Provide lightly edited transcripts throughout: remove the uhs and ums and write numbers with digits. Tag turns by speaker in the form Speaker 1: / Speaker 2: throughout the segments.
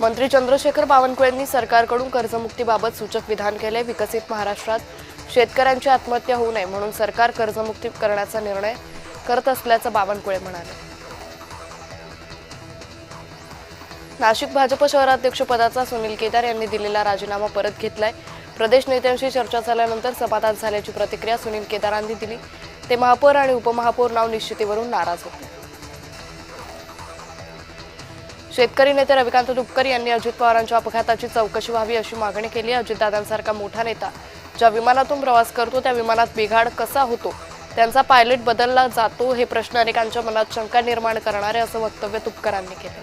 Speaker 1: मंत्री चंद्रशेखर बावनकुळेंनी सरकारकडून कर्जमुक्तीबाबत सूचक विधान केले। विकसित महाराष्ट्रात शेतकऱ्यांची आत्महत्या होऊ नये म्हणून सरकार कर्जमुक्ती करण्याचा निर्णय करत असल्याचं बावनकुळे म्हणाले। नाशिक भाजप शहराध्यक्ष पदाचा सुनील केदार यांनी दिलेला राजीनामा परत घेतलाय। प्रदेश नेत्यांशी चर्चा झाल्यानंतर समाधान झाल्याची प्रतिक्रिया सुनील केदारांनी दिली। ते महापौर आणि उपमहापौर नाव निश्चितीवरून नाराज होते। शेतकरी नेते रविकांत तुपकर यांनी अजित पवारांच्या अपघाताची चौकशी व्हावी अशी मागणी केली। अजितदादांसारखा मोठा नेता ज्या विमानातून प्रवास करतो त्या विमानात बिघाड कसा होतो, त्यांचा पायलट बदलला जातो, हे प्रश्न अनेकांच्या मनात शंका निर्माण करणारे असं वक्तव्य तुपकरांनी केले।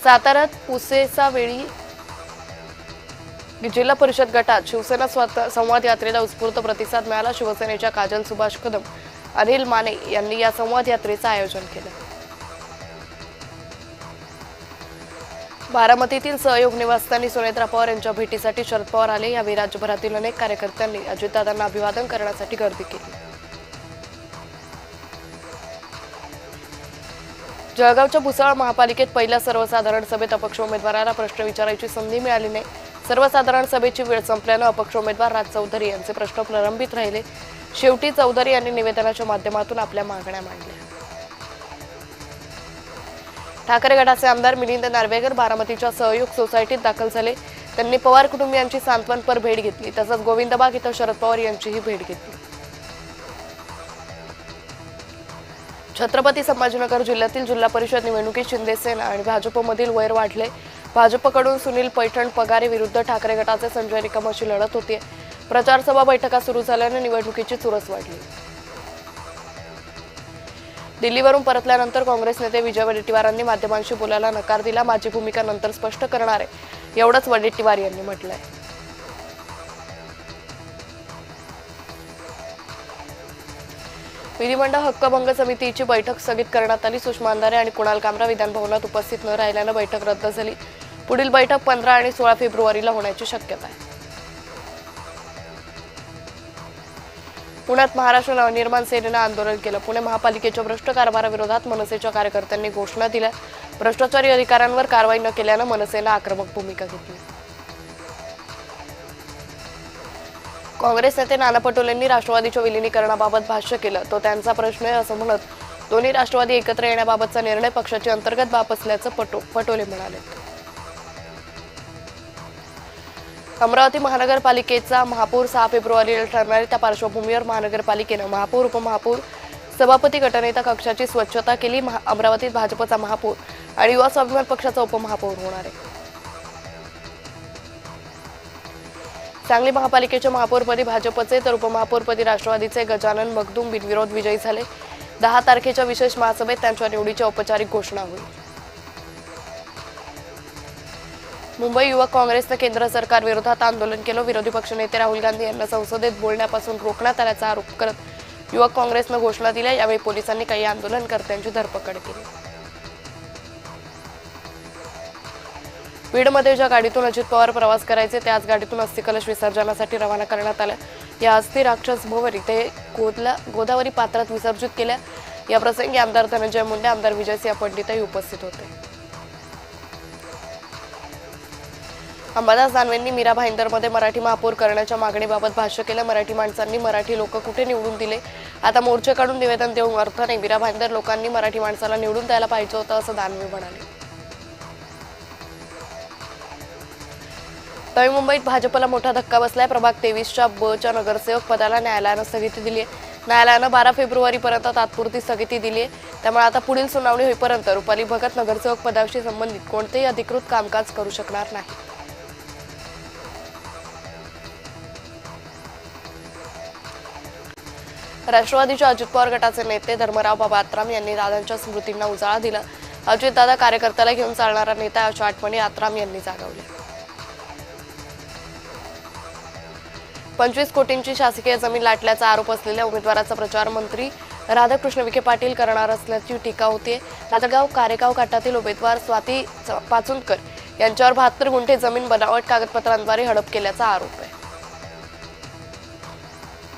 Speaker 1: साताऱ्यात पुसेचा वेळी जिल्हा परिषद गटात शिवसेना संवाद यात्रेला उत्स्फूर्त प्रतिसाद मिळाला। शिवसेनेच्या काजल सुभाष कदम, अनिल माने यांनी या संवाद यात्रेचं आयोजन केलं। बारामतीतील सहयोग निवासस्थानी सुनेत्रा पवार यांच्या भेटीसाठी शरद पवार आले। यावेळी राज्यभरातील अनेक कार्यकर्त्यांनी अजितदादांना अभिवादन करण्यासाठी गर्दी केली। जळगावच्या भुसावळ महापालिकेत पहिल्या सर्वसाधारण सभेत अपक्ष उमेदवाराला प्रश्न विचारायची संधी मिळाली नाही। सर्वसाधारण सभेची वेळ संपल्यानं अपक्ष उमेदवार राज चौधरी यांचे प्रश्न प्रलंबित राहिले। शेवटी चौधरी यांनी निवेदनाच्या माध्यमातून आपल्या मागण्या मांडल्या। ठाकरे गटाचे आमदार मिलिंद नार्वेकर बारामतीच्या सहयोग सोसायटीत दाखल झाले। त्यांनी पवार कुटुंबियांची सांत्वनपर भेट घेतली। तसंच गोविंदबाग इथं शरद पवार यांचीही भेट घेतली। छत्रपती संभाजीनगर जिल्ह्यातील जिल्हा परिषद निवडणुकीत शिंदे सेना आणि भाजपमधील वैर वाढले। भाजपकडून सुनील पैठण पगारे विरुद्ध ठाकरे गटाचे संजय निकम अशी लढत होती। प्रचार सभा बैठका सुरू झाल्याने निवडणुकीची चुरस वाढली। दिल्लीवरून परतल्यानंतर काँग्रेस नेते विजय वडेट्टीवारांनी माध्यमांशी बोलायला नकार दिला। माझी भूमिका नंतर स्पष्ट करणार आहे, एवढंच वडेट्टीवार यांनी म्हटलंय। विधिमंडळ हक्कभंग समितीची बैठक स्थगित करण्यात आली। सुषमा अंधारे आणि कुणाल कामरा विधान भवनात उपस्थित न राहिल्यानं बैठक रद्द झाली। पुढील बैठक 15 आणि 16 फेब्रुवारीला होण्याची शक्यता आहे। पुण्यात महाराष्ट्र नवनिर्माण सेनेनं आंदोलन केलं। पुणे महापालिकेच्या भ्रष्ट कारभाराविरोधात मनसेच्या कार्यकर्त्यांनी घोषणा दिल्या। भ्रष्टाचारी अधिकाऱ्यांवर कारवाई न केल्यानं मनसेनं आक्रमक भूमिका घेतली। काँग्रेस नेते नाना पटोलेंनी राष्ट्रवादीच्या विलिनीकरणाबाबत भाष्य केलं। तो त्यांचा प्रश्न आहे असं म्हणत दोन्ही राष्ट्रवादी एकत्र येण्याबाबतचा निर्णय पक्षाची अंतर्गत बाब असल्याचं पटोले म्हणाले। अमरावती महानगरपालिकेचा महापौर 6 फेब्रुवारीला ठरणार आहे। त्या पार्श्वभूमीवर महानगरपालिकेनं महापौर उपमहापौर सभापती गटनेता कक्षाची स्वच्छता केली। अमरावतीत भाजपचा महापौर आणि युवा स्वाभिमान पक्षाचा उपमहापौर होणार आहे। सांगली महापालिकेच्या महापौरपदी भाजपचे तर उपमहापौरपदी राष्ट्रवादीचे गजानन मगदूम बिनविरोध विजयी झाले। 10 तारखेच्या विशेष महासभेत त्यांच्या निवडीची औपचारिक घोषणा होईल। मुंबई युवक काँग्रेसने केंद्र सरकार विरोधात आंदोलन केलं। विरोधी पक्षनेते राहुल गांधी यांना संसदेत बोलण्यापासून रोखण्यात आल्याचा आरोप करत युवक काँग्रेसने घोषणा दिल्या। यावेळी पोलिसांनी काही आंदोलनकर्त्यांची धरपकड केली। बीडमध्ये ज्या गाडीतून अजित पवार प्रवास करायचे त्याच गाडीतून अस्थि कलश विसर्जनासाठी रवाना करण्यात आल्या। या अस्थि राक्षस भवर इथे गोदावरी पात्रात विसर्जित केल्या। या प्रसंगी आमदार धनंजय मुंडे, आमदार विजयसिंह पंडितही उपस्थित होते। अंबादास दानवेंनी मीरा भाईंदरमध्ये मराठी महापौर करण्याच्या मागणीबाबत भाष्य केलं। मराठी माणसांनी मराठी लोक कुठे निवडून दिले, आता मोर्चेकडून निवेदन देऊन अर्थ नाही। मीरा भाईंदर लोकांनी मराठी माणसाला निवडून द्यायला पाहिजे होतं असं दानवे म्हणाले। नवी मुंबईत भाजपला मोठा धक्का बसलाय। प्रभाग 23च्या ब नगरसेवक पदाला न्यायालयानं स्थगिती दिली आहे। न्यायालयानं 12 फेब्रुवारीपर्यंत तात्पुरती स्थगिती दिली आहे। त्यामुळे आता पुढील सुनावणी होईपर्यंत रुपाली भगत नगरसेवक पदाशी संबंधित कोणतेही अधिकृत कामकाज करू शकणार नाही। राष्ट्रवादीच्या अजित पवार गटाचे नेते धर्मराव बाबा आत्राम यांनी दादांच्या स्मृतींना उजाळा दिला। अजितदादा कार्यकर्त्याला घेऊन चालणारा नेता अशा आठवणी आत्राम यांनी जागवल्या। 25 कोटींची शासकीय जमीन लाटल्याचा आरोप असलेल्या उमेदवाराचा प्रचार मंत्री राधाकृष्ण विखे पाटील करणार असल्याची टीका होते। लातगाव कारेगाव गटातील उमेदवार स्वाती पाचुंदकर यांच्यावर 72 गुंठे जमीन बनावट कागदपत्रांद्वारे हडप केल्याचा आरोप आहे।